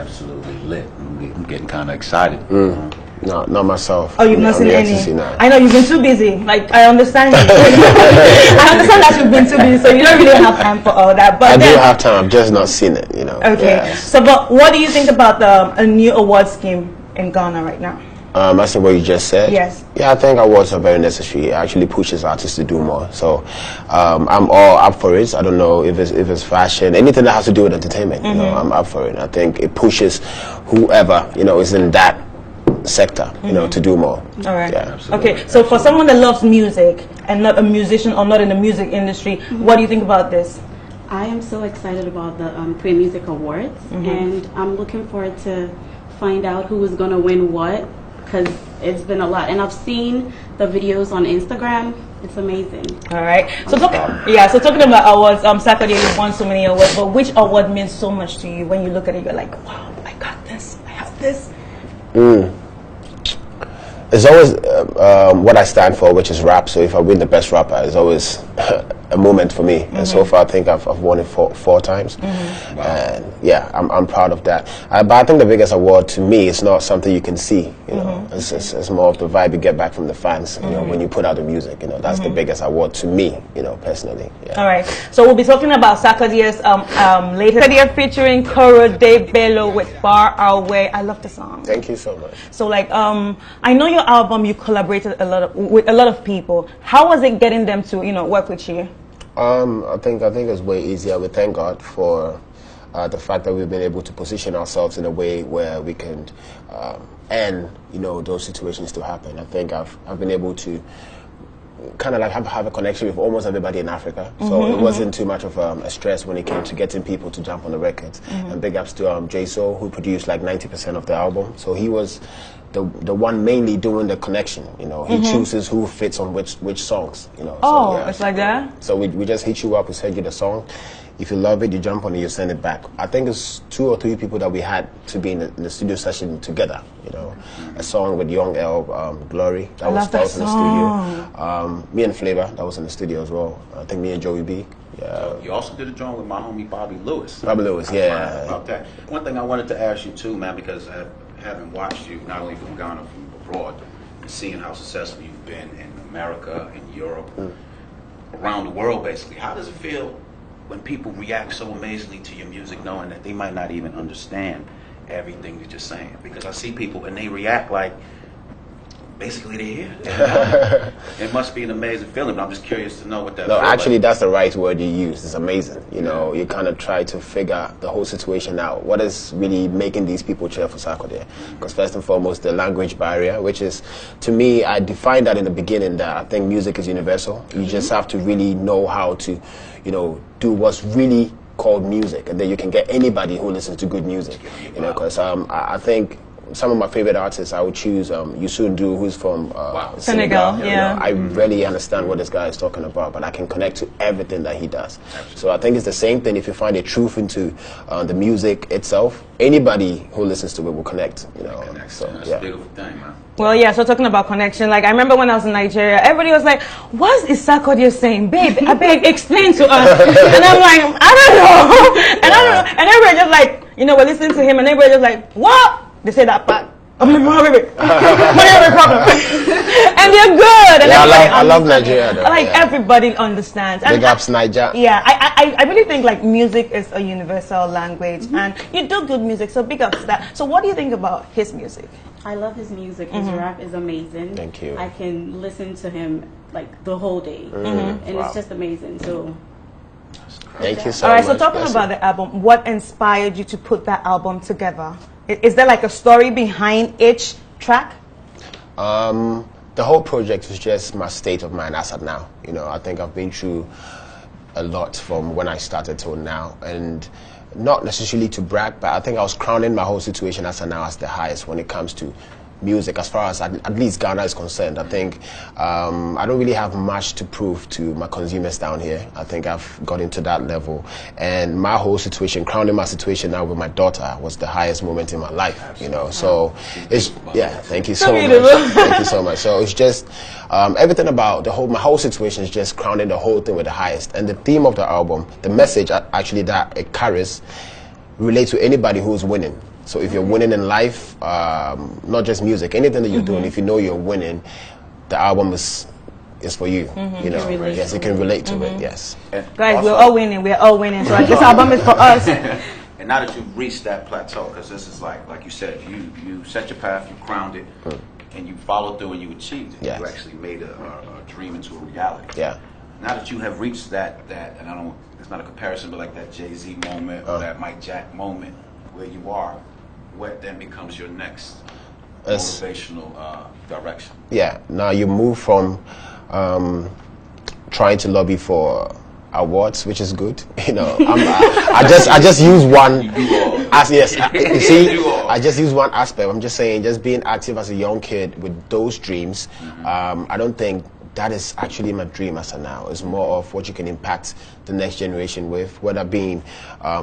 absolutely lit. I'm getting kind of excited. No, not myself. Oh, you've not seen any? No. I know you've been too busy. Like, I understand you. I understand that you've been too busy, so you don't really have time for all that. But I do have time. I've just not seen it. Okay. Yeah. So, but what do you think about a new award scheme in Ghana right now? I see what you just said. Yes. Yeah, I think awards are very necessary. It actually pushes artists to do more. So I'm all up for it. I don't know if it's fashion, anything that has to do with entertainment. I'm up for it. I think it pushes whoever is in that sector, to do more. All right. Yeah. Okay. So for someone that loves music and not a musician or not in the music industry, what do you think about this? I am so excited about the Pre Music Awards, and I'm looking forward to find out who is going to win what, because it's been a lot. And I've seen the videos on Instagram. It's amazing. All right. So talking about awards, Sarkodie, you've won so many awards, but which award means so much to you? When you look at it, you're like, wow, I got this. I have this. It's always what I stand for, which is rap. So if I win the best rapper, it's always a moment for me. And so far, I think I've won it four times. And yeah, I'm proud of that. But I think the biggest award to me is not something you can see. It's more of the vibe you get back from the fans. When you put out the music. That's the biggest award to me. Personally. Yeah. All right. So we'll be talking about Sarkodie's latest video featuring Koro De Bello with Far Away. I love the song. Thank you so much. So I know your album, you collaborated with a lot of people. How was it getting them to work with you? I think it's way easier. We thank God for the fact that we've been able to position ourselves in a way where we can end those situations to happen. I think I've been able to kind of like have a connection with almost everybody in Africa, so it wasn't too much of a stress when it came to getting people to jump on the records. And big ups to J Soul, who produced like 90% of the album. So he was the one mainly doing the connection. He chooses who fits on which songs. Oh, so, yeah. It's like that. So we just hit you up, we send you the song. If you love it, you jump on it, you send it back. I think it's 2 or 3 people that we had to be in the studio session together. A song with Young L, Glory, that was in the studio. Me and Flavor, that was in the studio as well. I think me and Joey B. Yeah. So you also did a joint with my homie Bobby Lewis. Bobby Lewis, yeah. About that. One thing I wanted to ask you too, man, because having watched you not only from Ghana, from abroad, and seeing how successful you've been in America, in Europe, around the world, basically. How does it feel when people react so amazingly to your music, knowing that they might not even understand everything that you're saying? Because I see people and they react like basically they're here. It must be an amazing feeling, but I'm just curious to know what that feels actually like. That's the right word you use. It's amazing. You kind of try to figure the whole situation out. What is really making these people cheer for Sarkodie? Because first and foremost, the language barrier, which is, to me, I defined that in the beginning, that I think music is universal. You just have to really know how to, do what's really called music, and then you can get anybody who listens to good music. Because I think some of my favorite artists, I would choose Youssou N'Dour, who's from Senegal. Yeah. I really understand what this guy is talking about, but I can connect to everything that he does. So I think it's the same thing. If you find a truth into the music itself, anybody who listens to it will connect. So that's a beautiful thing, man. Well, yeah, so talking about connection, I remember when I was in Nigeria, everybody was like, what is Sarkodie saying? Babe, I beg, explain to us. And I'm like, I don't know. And everybody just like, we're listening to him, and everybody just like, what? They say that part. I'm like, what have a problem? And they're good. And I love Nigeria, though. Everybody understands. Big ups, Nigeria. Yeah, I really think music is a universal language, and you do good music, so big ups to that. So what do you think about his music? I love his music. His rap is amazing. Thank you. I can listen to him the whole day, and it's just amazing. So thank you so much. All right, so talking about the album, what inspired you to put that album together? Is there a story behind each track? The whole project is just my state of mind as of now. I think I've been through a lot from when I started till now, and not necessarily to brag, but I think I was crowning my whole situation as of now as the highest when it comes to music, as far as at least Ghana is concerned. I think I don't really have much to prove to my consumers down here. I think I've got into that level, and my whole situation, crowning my situation now with my daughter, was the highest moment in my life. So it's thank you so much. Thank you so much. So it's just everything about my whole situation is just crowning the whole thing with the highest. And the theme of the album, the message actually that it carries, relate to anybody who's winning. So if you're winning in life, not just music, anything that you're doing, if you know you're winning, the album is for you. You know, yes, you can relate to it. Yes, guys, we're all winning. We're all winning. So this album is for us. And now that you've reached that plateau, because this is like you said, you set your path, you crowned it, and you followed through and you achieved it. Yes. You actually made a dream into a reality. Yeah. Now that you have reached that, and I don't, it's not a comparison, but like that Jay-Z moment or that Mike Jack moment where you are, what then becomes your next motivational direction? Yeah. Now you move from trying to lobby for awards, which is good. You know, I just use one. You see, I just use one aspect. I'm just saying, just being active as a young kid with those dreams. I don't think that is actually my dream as of now. It's more of what you can impact the next generation with, whether being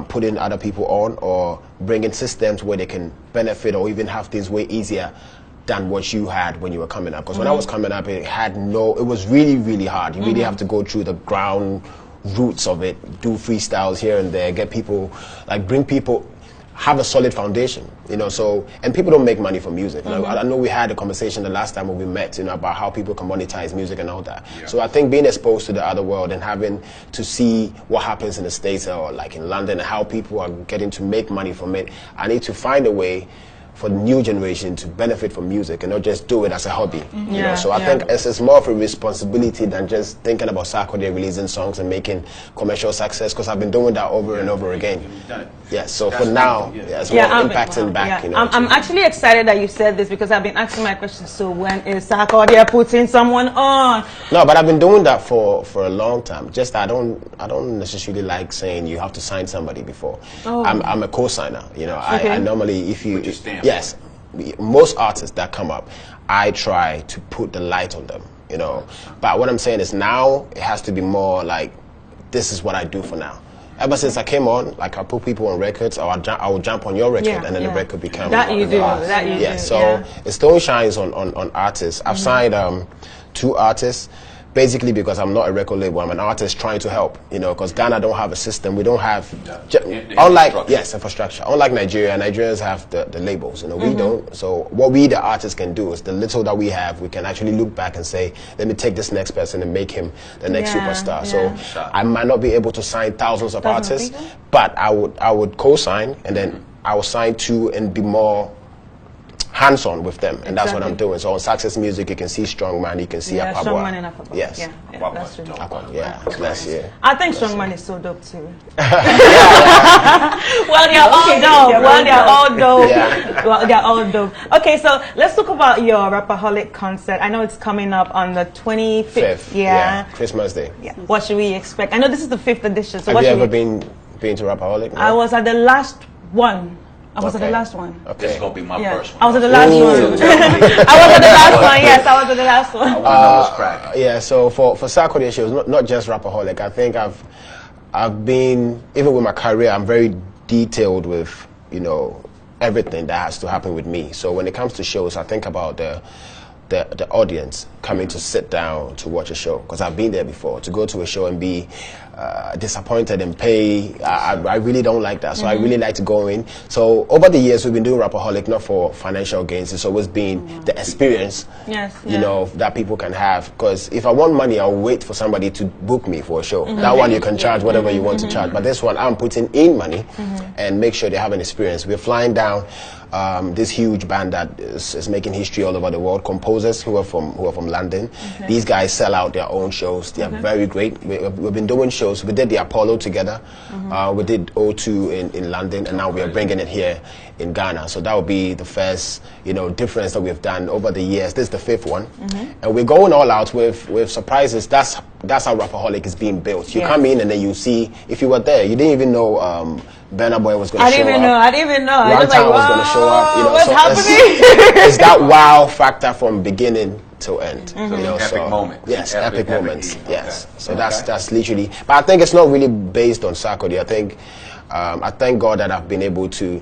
putting other people on or bringing systems where they can benefit or even have things way easier than what you had when you were coming up. Because when I was coming up, it was really, really hard. You really have to go through the ground roots of it, do freestyles here and there, get people, bring people, have a solid foundation, you know. So, and people don't make money from music. You know, I know we had a conversation the last time when we met, you know, about how people can monetize music and all that. Yeah. So I think being exposed to the other world and having to see what happens in the States or like in London and how people are getting to make money from it, I need to find a way for the new generation to benefit from music and not just do it as a hobby. You know? So I think it's more of a responsibility than just thinking about Sarkodie releasing songs and making commercial success, because I've been doing that over and over again. Yeah, so for now, it's more impacting back. You know, I'm actually excited that you said this, because I've been asking my question, so when is Sarkodie putting someone on? No, but I've been doing that for a long time. Just I don't necessarily like saying you have to sign somebody before. I'm a co-signer. You know, I normally, if you yes, most artists that come up, I try to put the light on them, you know. But what I'm saying is now it has to be more like, this is what I do for now. Ever since I came on, like I put people on records, or I would jump on your record, and then the record became that you do. That you do. So it still shines on artists. I've signed 2 artists. Basically because I'm not a record label, I'm an artist trying to help, you know, because Ghana don't have a system. We don't have, infrastructure. Unlike Nigeria, Nigerians have the labels, you know, we don't. So what we, the artists, can do is the little that we have, we can actually look back and say, let me take this next person and make him the next superstar. So I might not be able to sign thousands of artists, but I would co-sign, and then I will sign 2 and be more hands-on with them, and that's what I'm doing. So on Success Music, you can see Strongman, you can see Apabwa. Strongman and Apabwa. Yes. That's true. Last year. I think Strongman is so dope too. Well, they're all dope. Okay, so let's talk about your Rapperholic concert. I know it's coming up on the 25th. Yeah, Christmas Day. Yeah. What should we expect? I know this is the 5th edition. So have you ever been to Rapperholic? No? I was at the last one. I was at the last one. Okay. This is going to be my first one. I was at the last one. I was at the last one, yes. I was at the last one. I want to know what's cracking. Yeah, so for Sarkodie shows, not just Rapperholic, I think I've been, even with my career, I'm very detailed with, you know, everything that has to happen with me. So when it comes to shows, I think about the audience coming to sit down to watch a show, because I've been there before. To go to a show and be disappointed and pay, I really don't like that. So I really like to go in. So over the years, we've been doing Rapperholic not for financial gains. It's always been the experience, you know, that people can have. Because if I want money, I'll wait for somebody to book me for a show. That one you can charge whatever you want to charge. But this one, I'm putting in money and make sure they have an experience. We're flying down this huge band that is making history all over the world. Composers who are from London. These guys sell out their own shows. They are very great. We've been doing shows. We did the Apollo together. We did O2 in London, and now we are bringing it here in Ghana. So that will be the first, you know, difference that we've done over the years. This is the 5th one, and we're going all out with surprises. That's how Rapperholic is being built. You come in and then you see. If you were there, you didn't even know Burna Boy was going to show up. I didn't even know. I was like, was going to show up. You know, what's happening? It's that wow factor from beginning to end. You know, epic moment. Yes, epic moments. Yes. So that's literally. But I think it's not really based on Sarkodie. I think I thank God that I've been able to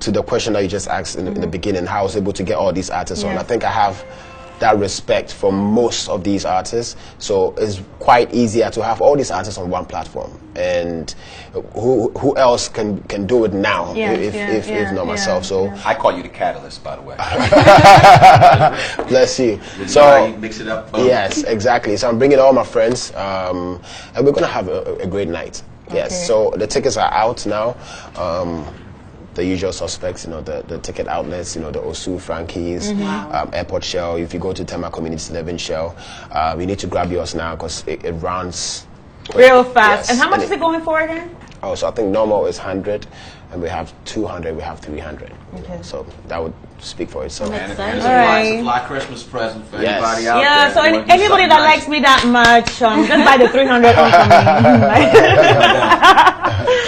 the question that you just asked in the beginning, how I was able to get all these artists on. I think I have that respect from most of these artists. So it's quite easier to have all these artists on one platform. And who else can do it now if not myself? So I call you the catalyst, by the way. bless you. So mix it up. Yes, exactly. So I'm bringing all my friends, and we're gonna have a great night. Yes. Okay. So the tickets are out now. The usual suspects, the ticket outlets, the Osu, Frankie's, Airport Shell. If you go to Tema Community 11 Shell, you need to grab yours now because it runs real fast. Yes. And how much is it going for again? Oh, so I think normal is 100, and we have 200, we have 300. Okay. So that would speak for itself. And it's All a right. fly Christmas present for Yes. anybody out Yeah, there. so who wanna do anybody something that nice. likes me that much, just buy the 300 on for me.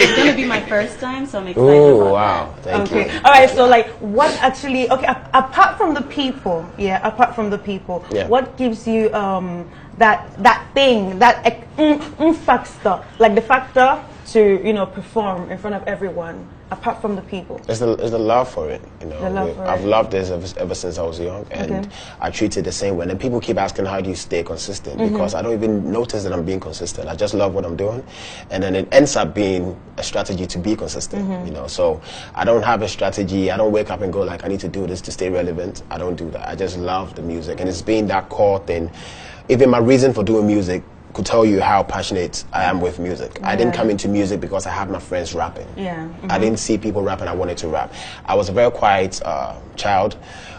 It's gonna be my first time, so I'm excited Ooh, about wow. Thank Okay. you. All right. So, like, what actually? Okay. Apart from the people, Apart from the people, what gives you that thing, that factor, like the factor to perform in front of everyone? Apart from the people, It's the love for it. The love for I've it. loved this ever since I was young, and I treat it the same way. And people keep asking, how do you stay consistent? Because I don't even notice that I'm being consistent. I just love what I'm doing, and then it ends up being a strategy to be consistent. So I don't have a strategy. I don't wake up and go like, I need to do this to stay relevant. I don't do that. I just love the music, and it's been that core thing. Even my reason for doing music could tell you how passionate I am with music. I didn't come into music because I had my friends rapping. I didn't see people rapping, I wanted to rap. I was a very quiet child.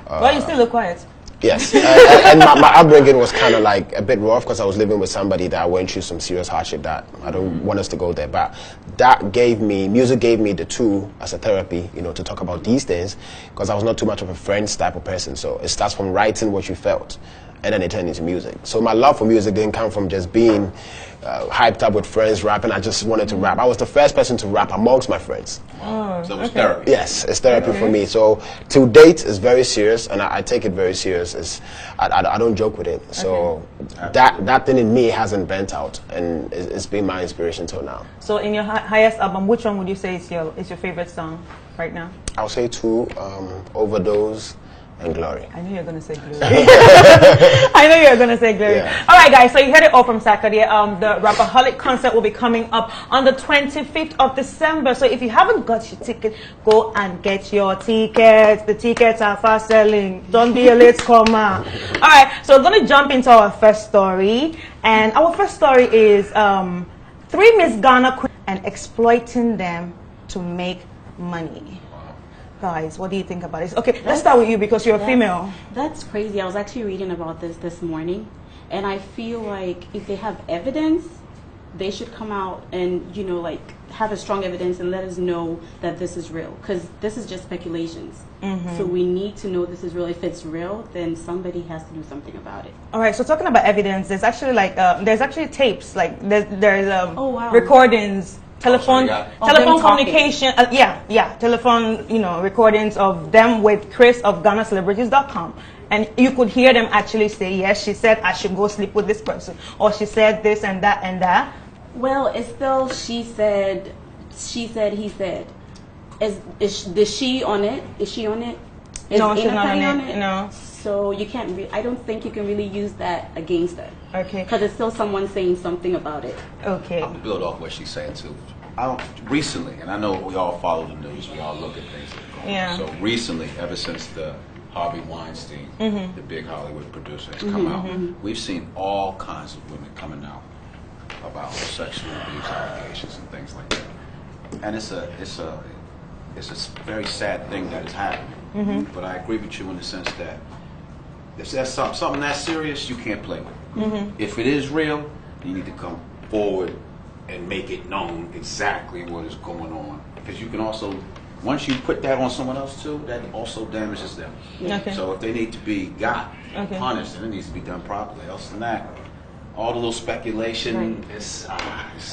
well, you still look quiet. Yes, and my upbringing was kind of like a bit rough because I was living with somebody that went through some serious hardship that I don't want us to go there. But music gave me the tool as a therapy, to talk about these things because I was not too much of a friends type of person. So it starts from writing what you felt, and then it turned into music. So my love for music didn't come from just being hyped up with friends rapping. I just wanted to rap. I was the first person to rap amongst my friends. So it was therapy. Yes, it's therapy for me. So to date, it's very serious, and I take it very serious. I don't joke with it. So that thing in me hasn't bent out, and it's been my inspiration till now. So, in your highest album, which one would you say is your favorite song right now? I'll say two: Overdose and Glory. I knew you were going to say Glory. I know you were going to say Glory. Yeah. All right, guys, so you heard it all from Sarkodie. The Rapperholic concert will be coming up on the 25th of December. So if you haven't got your ticket, go and get your tickets. The tickets are fast selling. Don't be a late comer. All right, so we're going to jump into our first story. And our first story is 3 Miss Ghana queens and exploiting them to make money. Guys, what do you think about this? Okay, let's start with you because you're a female. That's crazy. I was actually reading about this morning, and I feel like if they have evidence, they should come out and have a strong evidence and let us know that this is real, because this is just speculations. So we need to know this is real. If it's real, then somebody has to do something about it. All right, so talking about evidence, there's actually tapes, like there's Oh, wow. recordings, telephone them communication, telephone recordings of them with Chris of GhanaCelebrities.com, and you could hear them actually say, yes, she said I should go sleep with this person, or she said this and that and that. Well, it's still she said, he said. Is she on it? Is she on it? No, Is she's not anybody on it. No. So you can't. I don't think you can really use that against her. Okay. Because it's still someone saying something about it. Okay. To build off what she's saying too. Recently, and I know we all follow the news, we all look at things that are going on. So recently, ever since the Harvey Weinstein, the big Hollywood producer, has come out, we've seen all kinds of women coming out about sexual abuse allegations and things like that. And it's a very sad thing that is happening. But I agree with you in the sense that if that's something that serious, you can't play with. If it is real, you need to come forward and make it known exactly what is going on. Because you can also, once you put that on someone else too, that also damages them. Okay. So if they need to be got punished, then it needs to be done properly. Else than that, all the little speculation is...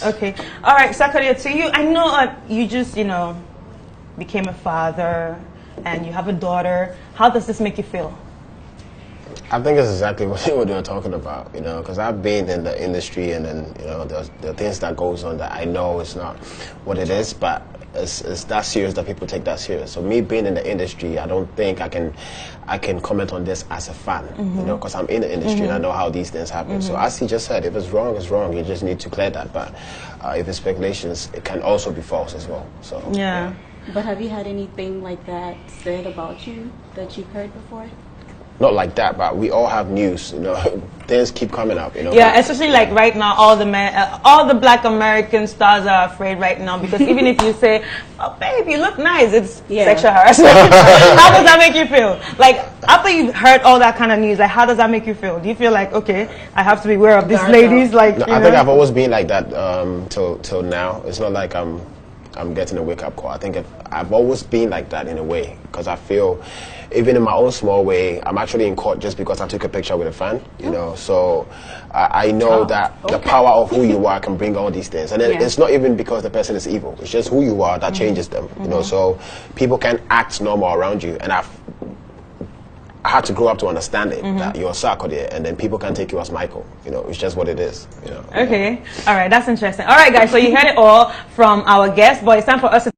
Okay. All right, Sarkodie, to you, I know you just, became a father and you have a daughter. How does this make you feel? I think it's exactly what you're talking about, because I've been in the industry, and then, there are things that goes on that I know it's not what it is, but it's that serious that people take that serious. So me being in the industry, I don't think I can comment on this as a fan, you know, because I'm in the industry and I know how these things happen. So as he just said, if it's wrong, it's wrong. You just need to clear that. But if it's speculations, it can also be false as well. So yeah. But have you had anything like that said about you that you've heard before? Not like that, but we all have news, you know. Things keep coming up, you know. Yeah, especially like right now, all the Black American stars are afraid right now because even if you say, "Oh, babe, you look nice," it's sexual harassment. How does that make you feel? Like after you've heard all that kind of news, like how does that make you feel? Do you feel like, okay, I have to be aware of these ladies? Like, no, I think I've always been like that till now. It's not like I'm getting a wake-up call. I think I've always been like that in a way because I feel, even in my own small way, I'm actually in court just because I took a picture with a fan, you know. So I know that the power of who you are can bring all these things. And it's not even because the person is evil. It's just who you are that changes them, you know. So people can act normal around you. And I had to grow up to understand it, that you're Sarkodie, and then people can take you as Michael. You know, it's just what it is, you know. Okay. All right. That's interesting. All right, guys. So you heard it all from our guest, but it's time for us to